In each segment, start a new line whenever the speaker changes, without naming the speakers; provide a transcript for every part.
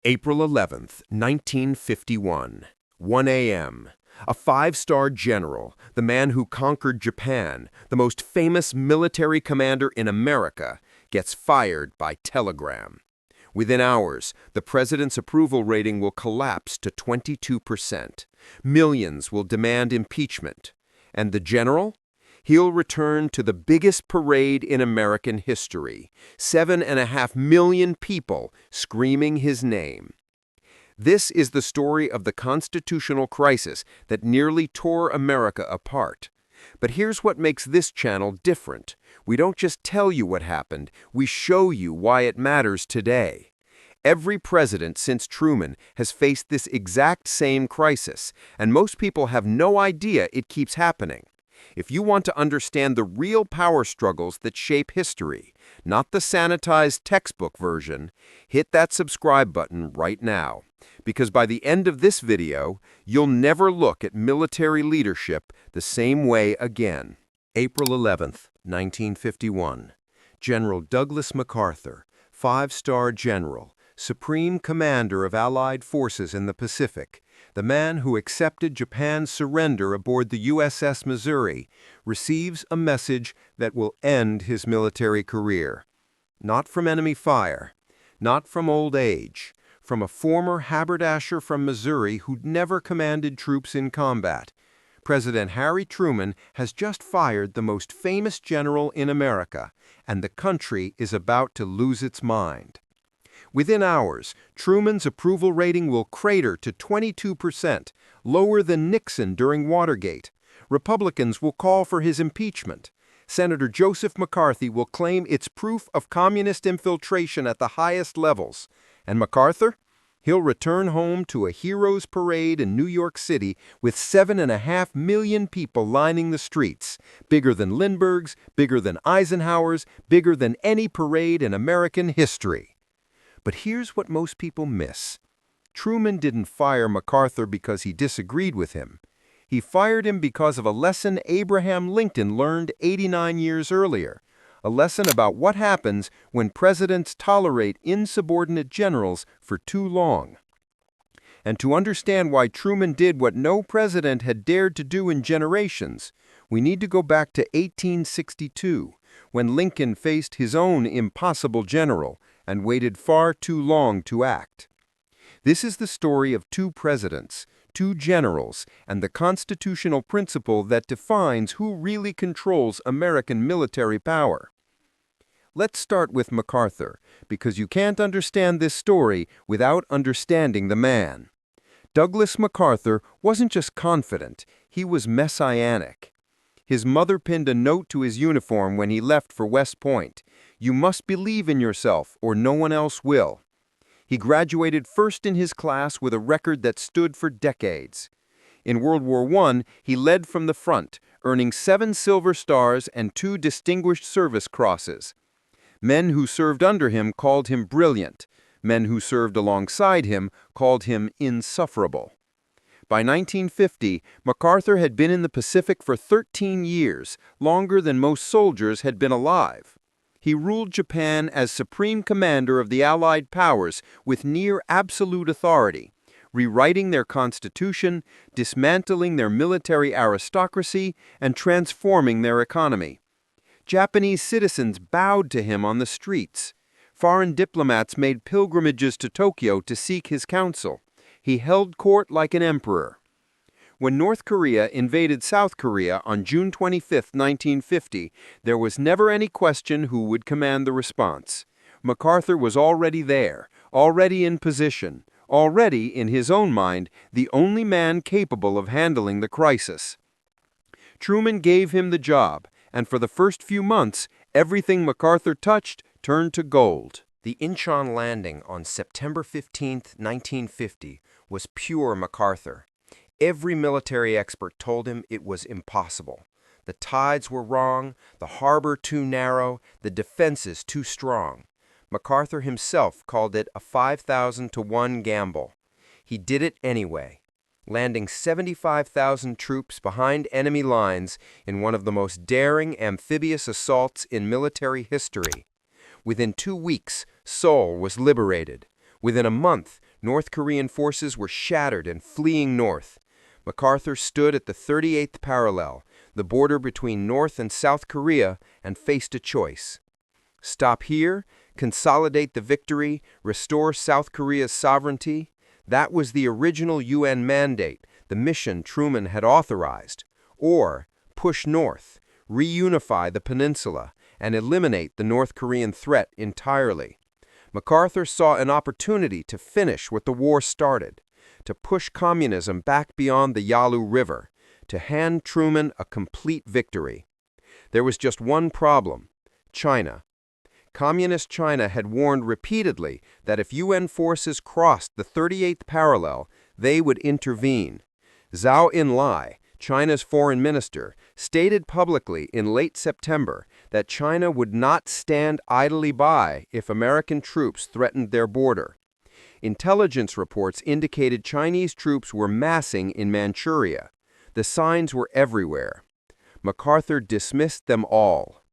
April 11th, 1951, 1 a.m. A five-star general, the man who conquered Japan, the most famous military commander in America, gets fired by telegram. Within hours, the president's approval rating will collapse to 22%. Millions will demand impeachment. And the general? He'll return to the biggest parade in American history, 7.5 million people screaming his name. This is the story of the constitutional crisis that nearly tore America apart. But here's what makes this channel different. We don't just tell you what happened, we show you why it matters today. Every president since Truman has faced this exact same crisis, and most people have no idea it keeps happening. If you want to understand the real power struggles that shape history, not the sanitized textbook version, hit that subscribe button right now. Because by the end of this video, you'll never look at military leadership the same way again. April 11th, 1951. General Douglas MacArthur, five-star general, Supreme Commander of Allied forces in the Pacific, the man who accepted Japan's surrender aboard the USS Missouri, receives a message that will end his military career. Not from enemy fire, not from old age, from a former haberdasher from Missouri who'd never commanded troops in combat. President Harry Truman has just fired the most famous general in America, and the country is about to lose its mind. Within hours, Truman's approval rating will crater to 22%, lower than Nixon during Watergate. Republicans will call for his impeachment. Senator Joseph McCarthy will claim it's proof of communist infiltration at the highest levels. And MacArthur? He'll return home to a hero's parade in New York City with 7.5 million people lining the streets, bigger than Lindbergh's, bigger than Eisenhower's, bigger than any parade in American history. But here's what most people miss. Truman didn't fire MacArthur because he disagreed with him. He fired him because of a lesson Abraham Lincoln learned 89 years earlier, a lesson about what happens when presidents tolerate insubordinate generals for too long. And to understand why Truman did what no president had dared to do in generations, we need to go back to 1862, when Lincoln faced his own impossible general and waited far too long to act. This is the story of two presidents, two generals, and the constitutional principle that defines who really controls American military power. Let's start with MacArthur, because you can't understand this story without understanding the man. Douglas MacArthur wasn't just confident, he was messianic. His mother pinned a note to his uniform when he left for West Point. "You must believe in yourself, or no one else will." He graduated first in his class with a record that stood for decades. In World War I, he led from the front, earning 7 Silver Stars and 2 Distinguished Service Crosses. Men who served under him called him brilliant. Men who served alongside him called him insufferable. By 1950, MacArthur had been in the Pacific for 13 years, longer than most soldiers had been alive. He ruled Japan as Supreme Commander of the Allied powers with near absolute authority, rewriting their constitution, dismantling their military aristocracy, and transforming their economy. Japanese citizens bowed to him on the streets. Foreign diplomats made pilgrimages to Tokyo to seek his counsel. He held court like an emperor. When North Korea invaded South Korea on June 25, 1950, there was never any question who would command the response. MacArthur was already there, already in position, already, in his own mind, the only man capable of handling the crisis. Truman gave him the job, and for the first few months, everything MacArthur touched turned to gold. The Inchon landing on September 15, 1950, was pure MacArthur. Every military expert told him it was impossible. The tides were wrong, the harbor too narrow, the defenses too strong. MacArthur himself called it a 5,000 to 1 gamble. He did it anyway, landing 75,000 troops behind enemy lines in one of the most daring amphibious assaults in military history. Within 2 weeks, Seoul was liberated. Within a month, North Korean forces were shattered and fleeing north. MacArthur stood at the 38th parallel, the border between North and South Korea, and faced a choice. Stop here, consolidate the victory, restore South Korea's sovereignty. That was the original UN mandate, the mission Truman had authorized. Or push north, reunify the peninsula, and eliminate the North Korean threat entirely. MacArthur saw an opportunity to finish what the war started, to push communism back beyond the Yalu River, to hand Truman a complete victory. There was just one problem: China. Communist China had warned repeatedly that if UN forces crossed the 38th parallel, they would intervene. Zhou Enlai, China's foreign minister, stated publicly in late September that China would not stand idly by if American troops threatened their border. Intelligence reports indicated Chinese troops were massing in Manchuria. The signs were everywhere. MacArthur dismissed them all.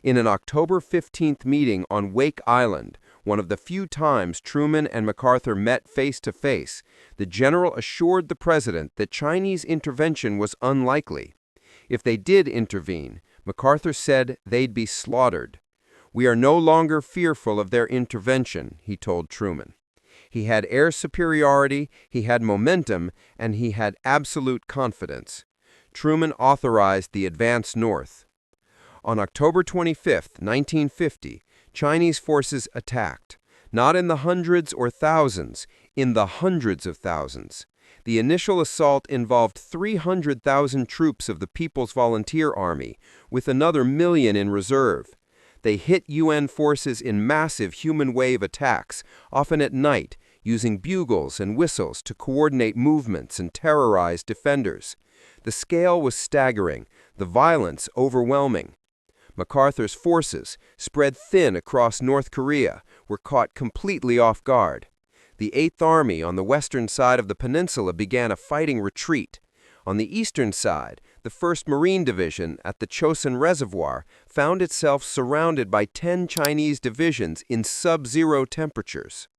In an October 15th meeting on Wake Island, one of the few times Truman and MacArthur met face-to-face, the general assured the president that Chinese intervention was unlikely. If they did intervene, MacArthur said they'd be slaughtered. "We are no longer fearful of their intervention," he told Truman. He had air superiority, he had momentum, and he had absolute confidence. Truman authorized the advance north. On October 25, 1950, Chinese forces attacked, not in the hundreds or thousands, in the hundreds of thousands. The initial assault involved 300,000 troops of the People's Volunteer Army, with another million in reserve. They hit UN forces in massive human wave attacks, often at night, using bugles and whistles to coordinate movements and terrorize defenders. The scale was staggering, the violence overwhelming. MacArthur's forces, spread thin across North Korea, were caught completely off guard. The 8th Army on the western side of the peninsula began a fighting retreat. On the eastern side, the 1st Marine Division at the Chosin Reservoir found itself surrounded by 10 Chinese divisions in sub-zero temperatures.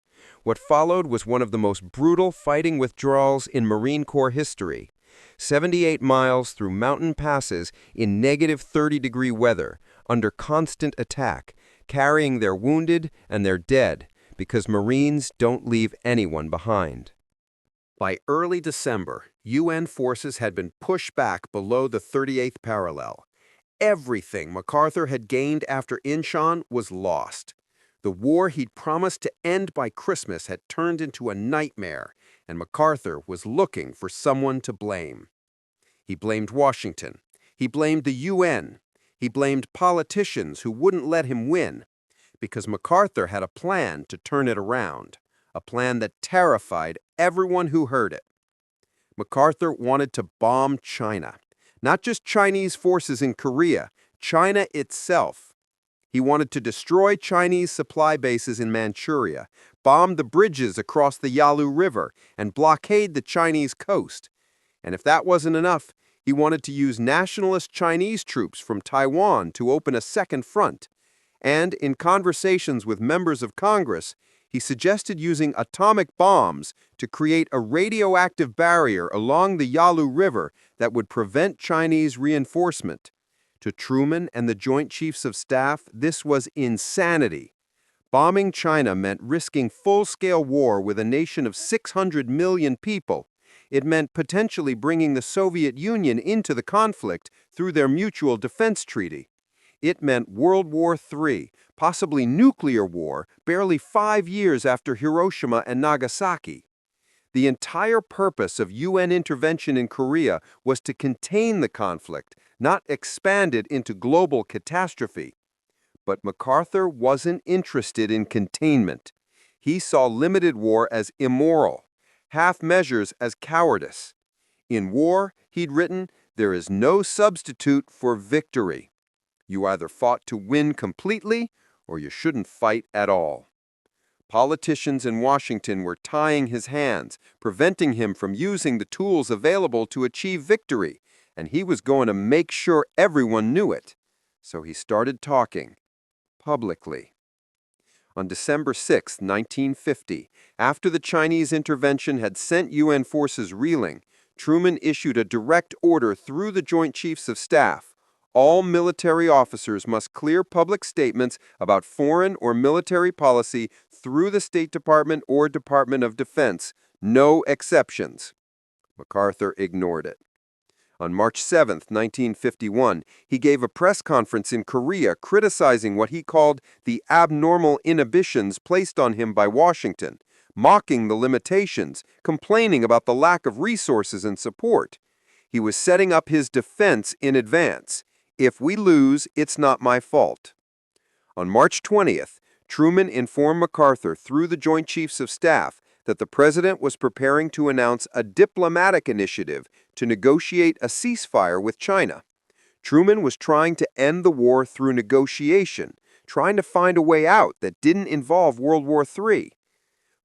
What followed was one of the most brutal fighting withdrawals in Marine Corps history. 78 miles through mountain passes in negative 30-degree weather, under constant attack, carrying their wounded and their dead, because Marines don't leave anyone behind. By early December, UN forces had been pushed back below the 38th parallel. Everything MacArthur had gained after Inchon was lost. The war he'd promised to end by Christmas had turned into a nightmare, and MacArthur was looking for someone to blame. He blamed Washington. He blamed the UN. He blamed politicians who wouldn't let him win, because MacArthur had a plan to turn it around, a plan that terrified everyone who heard it. MacArthur wanted to bomb China, not just Chinese forces in Korea, China itself. He wanted to destroy Chinese supply bases in Manchuria, bomb the bridges across the Yalu River, and blockade the Chinese coast. And if that wasn't enough, he wanted to use nationalist Chinese troops from Taiwan to open a second front. And in conversations with members of Congress, he suggested using atomic bombs to create a radioactive barrier along the Yalu River that would prevent Chinese reinforcement. To Truman and the Joint Chiefs of Staff, this was insanity. Bombing China meant risking full-scale war with a nation of 600 million people. It meant potentially bringing the Soviet Union into the conflict through their mutual defense treaty. It meant World War III, possibly nuclear war, barely 5 years after Hiroshima and Nagasaki. The entire purpose of UN intervention in Korea was to contain the conflict, not expand it into global catastrophe. But MacArthur wasn't interested in containment. He saw limited war as immoral, half measures as cowardice. In war, he'd written, there is no substitute for victory. You either fought to win completely, or you shouldn't fight at all. Politicians in Washington were tying his hands, preventing him from using the tools available to achieve victory, and he was going to make sure everyone knew it. So he started talking, publicly. On December 6, 1950, after the Chinese intervention had sent UN forces reeling, Truman issued a direct order through the Joint Chiefs of Staff. All military officers must clear public statements about foreign or military policy through the State Department or Department of Defense. No exceptions. MacArthur ignored it. On March 7, 1951, he gave a press conference in Korea criticizing what he called the abnormal inhibitions placed on him by Washington, mocking the limitations, complaining about the lack of resources and support. He was setting up his defense in advance. If we lose, it's not my fault. On March 20th, Truman informed MacArthur through the Joint Chiefs of Staff that the president was preparing to announce a diplomatic initiative to negotiate a ceasefire with China. Truman was trying to end the war through negotiation, trying to find a way out that didn't involve World War III.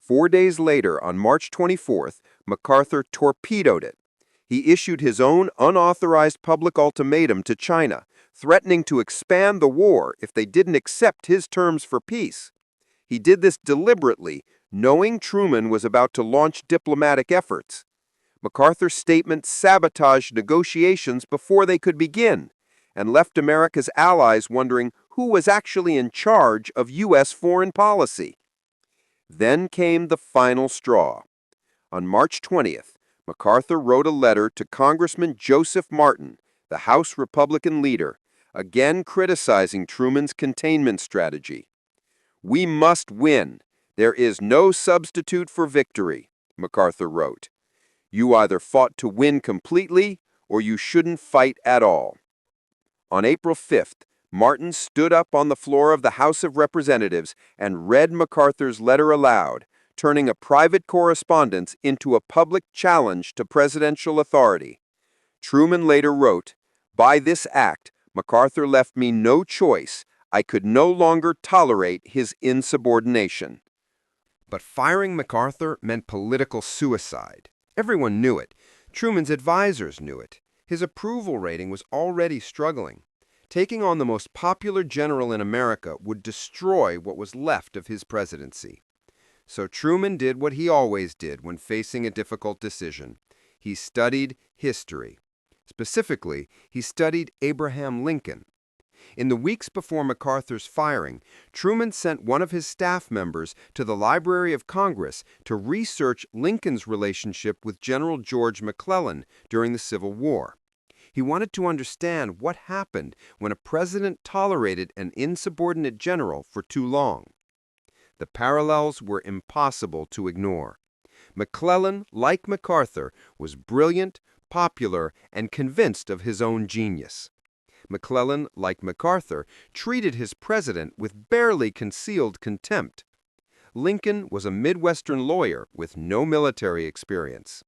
4 days later, on March 24th, MacArthur torpedoed it. He issued his own unauthorized public ultimatum to China, threatening to expand the war if they didn't accept his terms for peace. He did this deliberately, knowing Truman was about to launch diplomatic efforts. MacArthur's statement sabotaged negotiations before they could begin, and left America's allies wondering who was actually in charge of U.S. foreign policy. Then came the final straw. On March 20th, MacArthur wrote a letter to Congressman Joseph Martin, the House Republican leader, again criticizing Truman's containment strategy. "We must win. There is no substitute for victory," MacArthur wrote. "You either fought to win completely, or you shouldn't fight at all." On April 5th, Martin stood up on the floor of the House of Representatives and read MacArthur's letter aloud, turning a private correspondence into a public challenge to presidential authority. Truman later wrote, "By this act, MacArthur left me no choice. I could no longer tolerate his insubordination." But firing MacArthur meant political suicide. Everyone knew it. Truman's advisors knew it. His approval rating was already struggling. Taking on the most popular general in America would destroy what was left of his presidency. So Truman did what he always did when facing a difficult decision. He studied history. Specifically, he studied Abraham Lincoln. In the weeks before MacArthur's firing, Truman sent one of his staff members to the Library of Congress to research Lincoln's relationship with General George McClellan during the Civil War. He wanted to understand what happened when a president tolerated an insubordinate general for too long. The parallels were impossible to ignore. McClellan, like MacArthur, was brilliant, popular, and convinced of his own genius. McClellan, like MacArthur, treated his president with barely concealed contempt. Lincoln was a Midwestern lawyer with no military experience.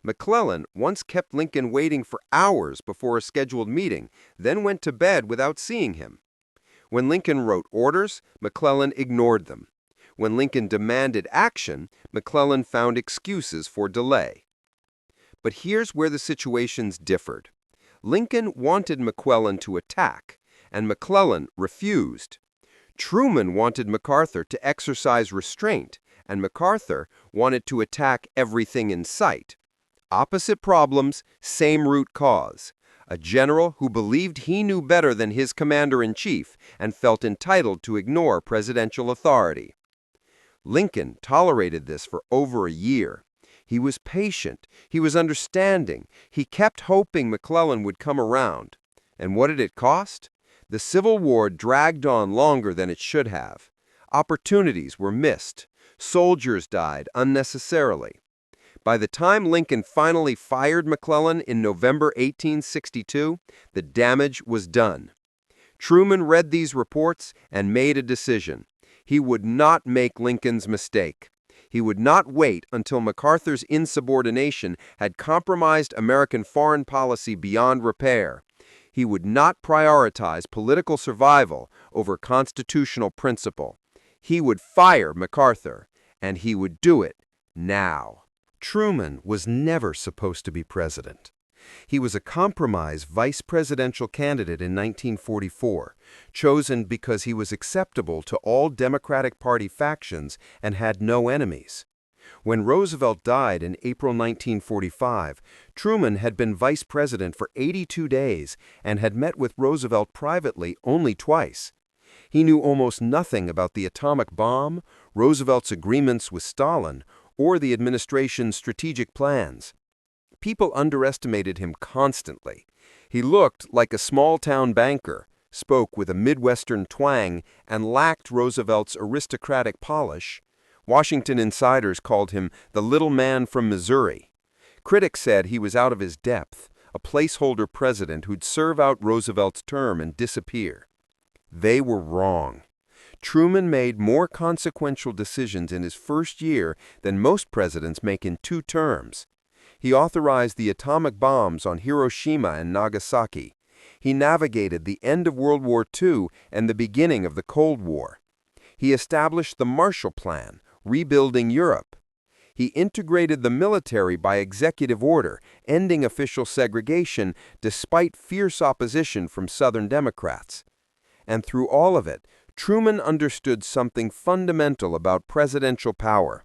McClellan once kept Lincoln waiting for hours before a scheduled meeting, then went to bed without seeing him. When Lincoln wrote orders, McClellan ignored them. When Lincoln demanded action, McClellan found excuses for delay. But here's where the situations differed. Lincoln wanted McClellan to attack, and McClellan refused. Truman wanted MacArthur to exercise restraint, and MacArthur wanted to attack everything in sight. Opposite problems, same root cause. A general who believed he knew better than his commander-in-chief and felt entitled to ignore presidential authority. Lincoln tolerated this for over a year. He was patient. He was understanding. He kept hoping McClellan would come around. And what did it cost? The Civil War dragged on longer than it should have. Opportunities were missed. Soldiers died unnecessarily. By the time Lincoln finally fired McClellan in November 1862, the damage was done. Truman read these reports and made a decision. He would not make Lincoln's mistake. He would not wait until MacArthur's insubordination had compromised American foreign policy beyond repair. He would not prioritize political survival over constitutional principle. He would fire MacArthur, and he would do it now. Truman was never supposed to be president. He was a compromise vice presidential candidate in 1944, chosen because he was acceptable to all Democratic Party factions and had no enemies. When Roosevelt died in April 1945, Truman had been vice president for 82 days and had met with Roosevelt privately only twice. He knew almost nothing about the atomic bomb, Roosevelt's agreements with Stalin, or the administration's strategic plans. People underestimated him constantly. He looked like a small-town banker, spoke with a Midwestern twang, and lacked Roosevelt's aristocratic polish. Washington insiders called him the little man from Missouri. Critics said he was out of his depth, a placeholder president who'd serve out Roosevelt's term and disappear. They were wrong. Truman made more consequential decisions in his first year than most presidents make in 2 terms. He authorized the atomic bombs on Hiroshima and Nagasaki. He navigated the end of World War II and the beginning of the Cold War. He established the Marshall Plan, rebuilding Europe. He integrated the military by executive order, ending official segregation despite fierce opposition from Southern Democrats. And through all of it, Truman understood something fundamental about presidential power.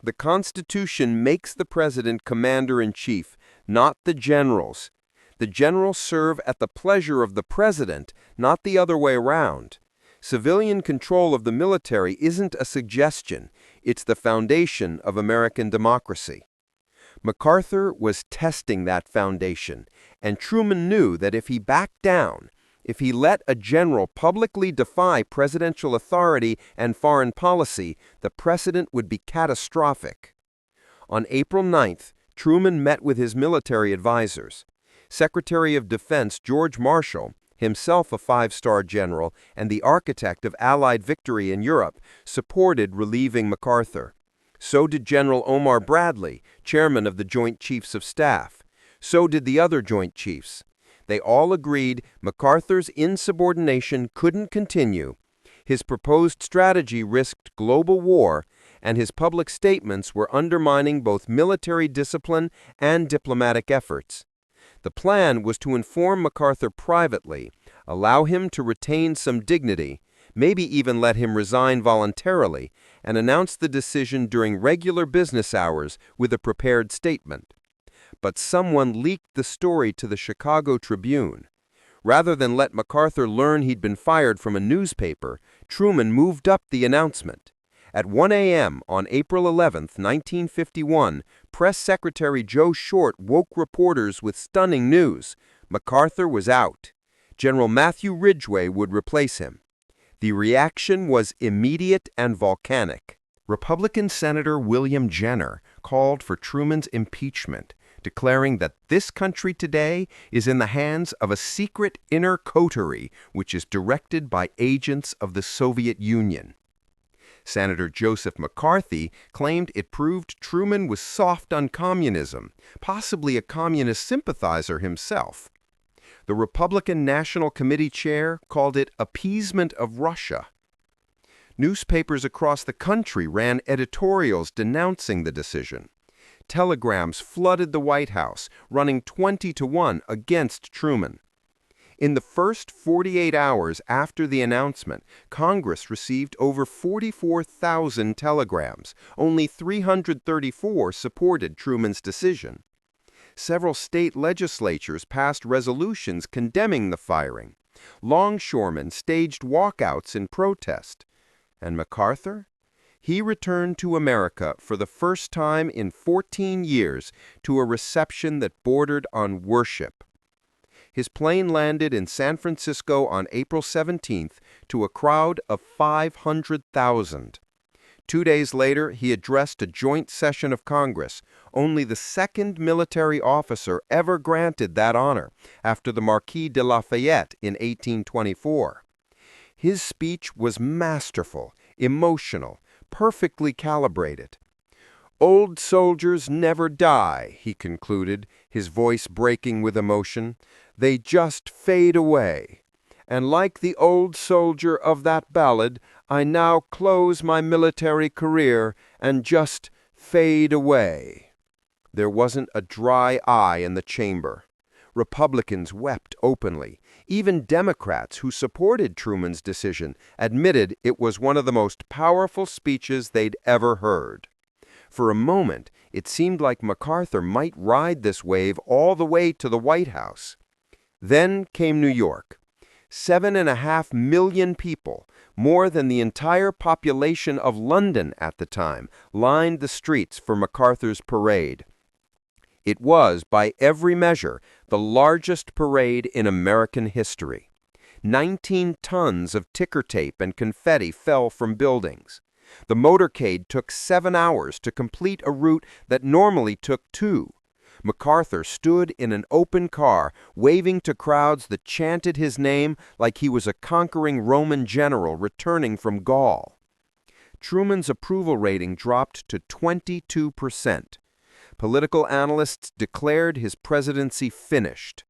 The Constitution makes the president commander-in-chief, not the generals. The generals serve at the pleasure of the president, not the other way around. Civilian control of the military isn't a suggestion, it's the foundation of American democracy. MacArthur was testing that foundation, and Truman knew that if he backed down, if he let a general publicly defy presidential authority and foreign policy, the precedent would be catastrophic. On April 9th, Truman met with his military advisors. Secretary of Defense George Marshall, himself a 5-star general and the architect of Allied victory in Europe, supported relieving MacArthur. So did General Omar Bradley, chairman of the Joint Chiefs of Staff. So did the other Joint Chiefs. They all agreed MacArthur's insubordination couldn't continue. His proposed strategy risked global war, and his public statements were undermining both military discipline and diplomatic efforts. The plan was to inform MacArthur privately, allow him to retain some dignity, maybe even let him resign voluntarily, and announce the decision during regular business hours with a prepared statement. But someone leaked the story to the Chicago Tribune. Rather than let MacArthur learn he'd been fired from a newspaper, Truman moved up the announcement. At 1 a.m. on April 11, 1951, Press Secretary Joe Short woke reporters with stunning news. MacArthur was out. General Matthew Ridgway would replace him. The reaction was immediate and volcanic. Republican Senator William Jenner called for Truman's impeachment, declaring that this country today is in the hands of a secret inner coterie which is directed by agents of the Soviet Union. Senator Joseph McCarthy claimed it proved Truman was soft on communism, possibly a communist sympathizer himself. The Republican National Committee chair called it appeasement of Russia. Newspapers across the country ran editorials denouncing the decision. Telegrams flooded the White House, running 20-1 against Truman. In the first 48 hours after the announcement, Congress received over 44,000 telegrams. Only 334 supported Truman's decision. Several state legislatures passed resolutions condemning the firing. Longshoremen staged walkouts in protest. And MacArthur? He returned to America for the first time in 14 years to a reception that bordered on worship. His plane landed in San Francisco on April 17th to a crowd of 500,000. 2 days later, he addressed a joint session of Congress, only the second military officer ever granted that honor, after the Marquis de Lafayette in 1824. His speech was masterful, emotional, perfectly calibrated. "Old soldiers never die," he concluded, his voice breaking with emotion. "They just fade away. And like the old soldier of that ballad, I now close my military career and just fade away." There wasn't a dry eye in the chamber. Republicans wept openly. Even Democrats who supported Truman's decision admitted it was one of the most powerful speeches they'd ever heard. For a moment, it seemed like MacArthur might ride this wave all the way to the White House. Then came New York. 7.5 million people, more than the entire population of London at the time, lined the streets for MacArthur's parade. It was, by every measure, the largest parade in American history. 19 tons of ticker tape and confetti fell from buildings. The motorcade took 7 hours to complete a route that normally took 2. MacArthur stood in an open car, waving to crowds that chanted his name like he was a conquering Roman general returning from Gaul. Truman's approval rating dropped to 22%. Political analysts declared his presidency finished.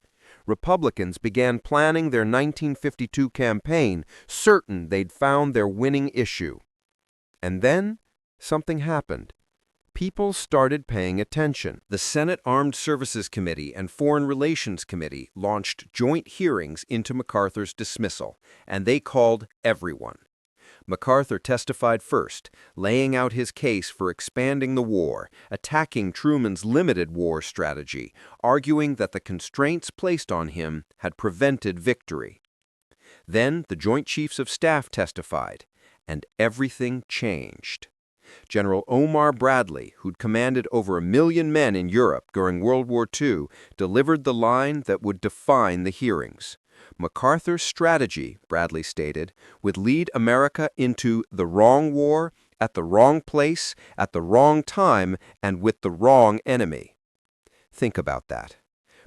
Republicans began planning their 1952 campaign, certain they'd found their winning issue. And then something happened. People started paying attention. The Senate Armed Services Committee and Foreign Relations Committee launched joint hearings into MacArthur's dismissal, and they called everyone. MacArthur testified first, laying out his case for expanding the war, attacking Truman's limited war strategy, arguing that the constraints placed on him had prevented victory. Then the Joint Chiefs of Staff testified, and everything changed. General Omar Bradley, who'd commanded over 1 million men in Europe during World War II, delivered the line that would define the hearings. MacArthur's strategy, Bradley stated, would lead America into the wrong war, at the wrong place, at the wrong time, and with the wrong enemy. Think about that.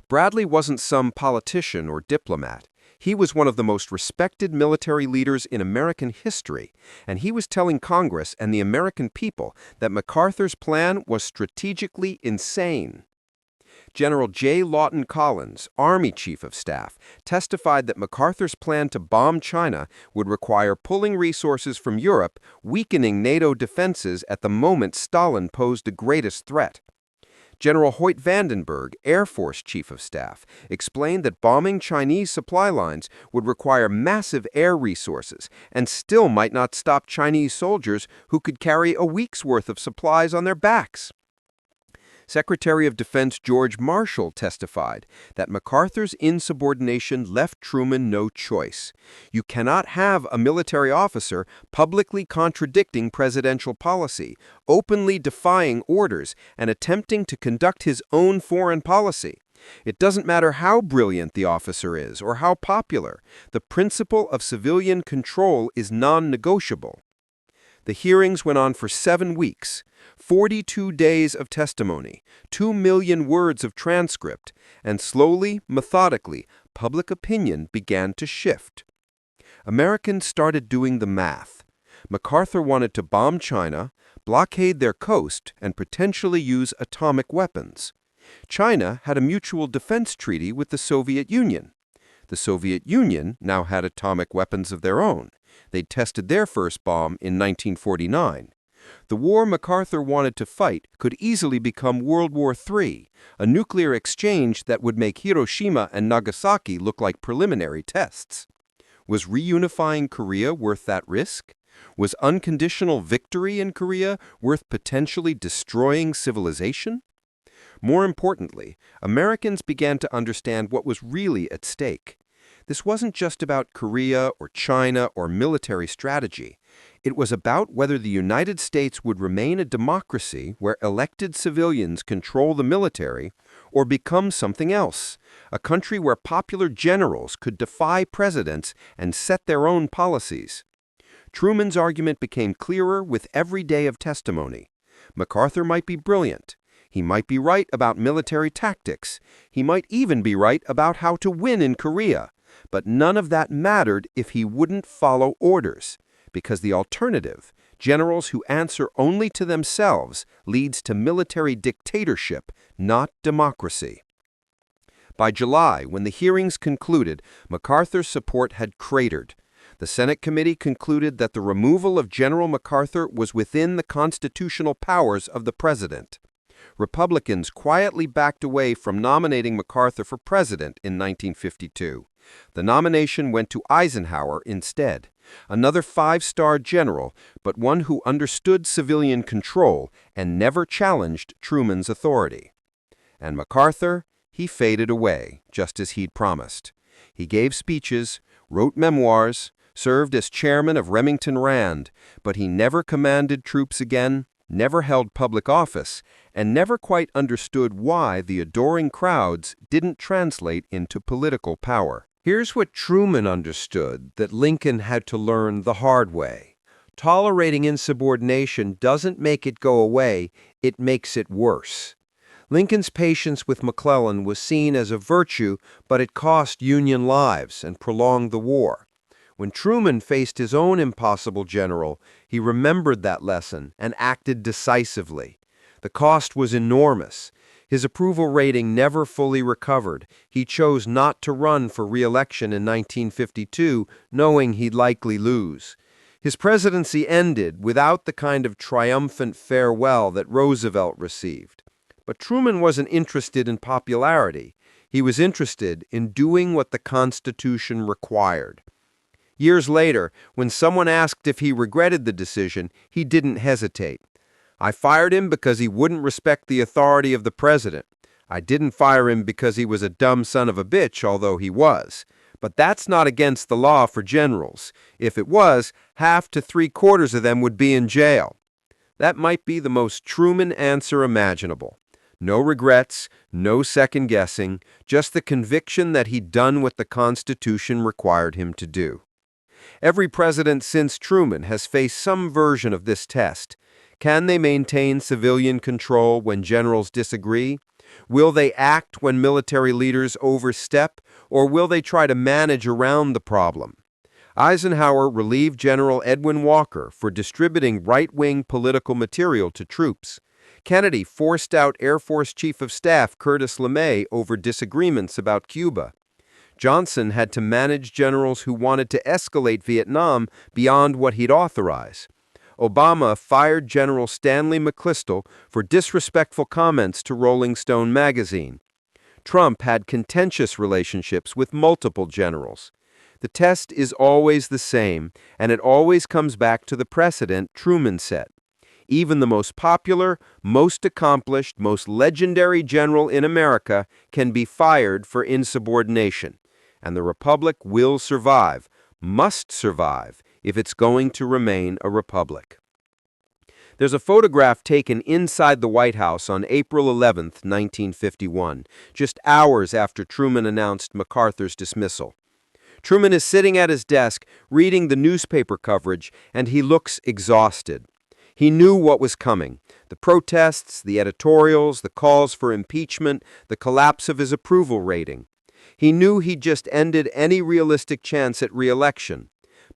Bradley wasn't some politician or diplomat. He was one of the most respected military leaders in American history, and he was telling Congress and the American people that MacArthur's plan was strategically insane. General J. Lawton Collins, Army Chief of Staff, testified that MacArthur's plan to bomb China would require pulling resources from Europe, weakening NATO defenses at the moment Stalin posed the greatest threat. General Hoyt Vandenberg, Air Force Chief of Staff, explained that bombing Chinese supply lines would require massive air resources and still might not stop Chinese soldiers who could carry a week's worth of supplies on their backs. Secretary of Defense George Marshall testified that MacArthur's insubordination left Truman no choice. You cannot have a military officer publicly contradicting presidential policy, openly defying orders, and attempting to conduct his own foreign policy. It doesn't matter how brilliant the officer is or how popular. The principle of civilian control is non-negotiable. The hearings went on for 7 weeks. 42 days of testimony, 2 million words of transcript, and slowly, methodically, public opinion began to shift. Americans started doing the math. MacArthur wanted to bomb China, blockade their coast, and potentially use atomic weapons. China had a mutual defense treaty with the Soviet Union. The Soviet Union now had atomic weapons of their own. They'd tested their first bomb in 1949. The war MacArthur wanted to fight could easily become World War III, a nuclear exchange that would make Hiroshima and Nagasaki look like preliminary tests. Was reunifying Korea worth that risk? Was unconditional victory in Korea worth potentially destroying civilization? More importantly, Americans began to understand what was really at stake. This wasn't just about Korea or China or military strategy. It was about whether the United States would remain a democracy where elected civilians control the military or become something else, a country where popular generals could defy presidents and set their own policies. Truman's argument became clearer with every day of testimony. MacArthur might be brilliant. He might be right about military tactics. He might even be right about how to win in Korea. But none of that mattered if he wouldn't follow orders, because the alternative, generals who answer only to themselves, leads to military dictatorship, not democracy. By July, when the hearings concluded, MacArthur's support had cratered. The Senate committee concluded that the removal of General MacArthur was within the constitutional powers of the president. Republicans quietly backed away from nominating MacArthur for president in 1952. The nomination went to Eisenhower instead, another five-star general, but one who understood civilian control and never challenged Truman's authority. And MacArthur, he faded away, just as he'd promised. He gave speeches, wrote memoirs, served as chairman of Remington Rand, but he never commanded troops again, never held public office, and never quite understood why the adoring crowds didn't translate into political power. Here's what Truman understood that Lincoln had to learn the hard way. Tolerating insubordination doesn't make it go away, it makes it worse. Lincoln's patience with McClellan was seen as a virtue, but it cost Union lives and prolonged the war. When Truman faced his own impossible general, he remembered that lesson and acted decisively. The cost was enormous. His approval rating never fully recovered. He chose not to run for re-election in 1952, knowing he'd likely lose. His presidency ended without the kind of triumphant farewell that Roosevelt received. But Truman wasn't interested in popularity. He was interested in doing what the Constitution required. Years later, when someone asked if he regretted the decision, he didn't hesitate. I fired him because he wouldn't respect the authority of the president. I didn't fire him because he was a dumb son of a bitch, although he was. But that's not against the law for generals. If it was, half to three-quarters of them would be in jail. That might be the most Truman answer imaginable. No regrets, no second-guessing, just the conviction that he'd done what the Constitution required him to do. Every president since Truman has faced some version of this test. Can they maintain civilian control when generals disagree? Will they act when military leaders overstep, or will they try to manage around the problem? Eisenhower relieved General Edwin Walker for distributing right-wing political material to troops. Kennedy forced out Air Force Chief of Staff Curtis LeMay over disagreements about Cuba. Johnson had to manage generals who wanted to escalate Vietnam beyond what he'd authorize. Obama fired General Stanley McChrystal for disrespectful comments to Rolling Stone magazine. Trump had contentious relationships with multiple generals. The test is always the same, and it always comes back to the precedent Truman set. Even the most popular, most accomplished, most legendary general in America can be fired for insubordination. And the republic will survive, must survive, if it's going to remain a republic. There's a photograph taken inside the White House on April 11, 1951, just hours after Truman announced MacArthur's dismissal. Truman is sitting at his desk, reading the newspaper coverage, and he looks exhausted. He knew what was coming: the protests, the editorials, the calls for impeachment, the collapse of his approval rating. He knew he'd just ended any realistic chance at re-election.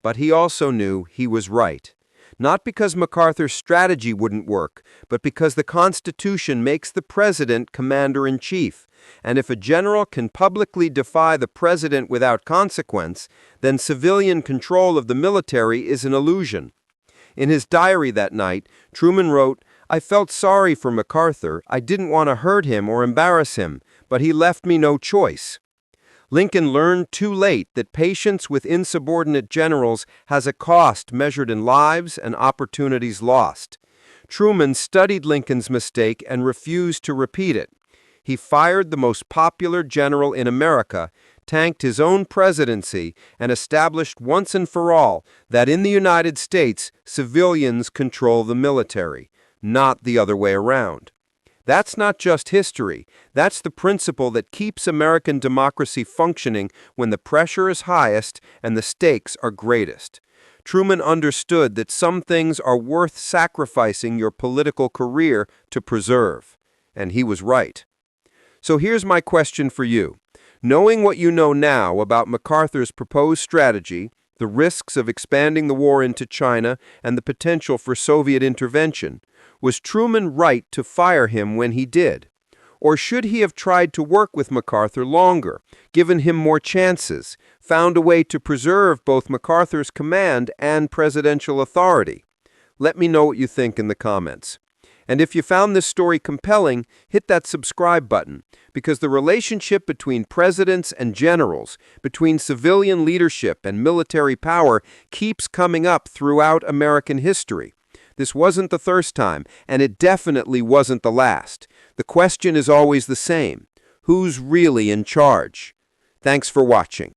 But he also knew he was right. Not because MacArthur's strategy wouldn't work, but because the Constitution makes the president commander-in-chief. And if a general can publicly defy the president without consequence, then civilian control of the military is an illusion. In his diary that night, Truman wrote, "I felt sorry for MacArthur. I didn't want to hurt him or embarrass him, but he left me no choice." Lincoln learned too late that patience with insubordinate generals has a cost measured in lives and opportunities lost. Truman studied Lincoln's mistake and refused to repeat it. He fired the most popular general in America, tanked his own presidency, and established once and for all that in the United States, civilians control the military, not the other way around. That's not just history. That's the principle that keeps American democracy functioning when the pressure is highest and the stakes are greatest. Truman understood that some things are worth sacrificing your political career to preserve. And he was right. So here's my question for you. Knowing what you know now about MacArthur's proposed strategy, the risks of expanding the war into China, and the potential for Soviet intervention, was Truman right to fire him when he did? Or should he have tried to work with MacArthur longer, given him more chances, found a way to preserve both MacArthur's command and presidential authority? Let me know what you think in the comments. And if you found this story compelling, hit that subscribe button, because the relationship between presidents and generals, between civilian leadership and military power, keeps coming up throughout American history. This wasn't the first time, and it definitely wasn't the last. The question is always the same: who's really in charge? Thanks for watching.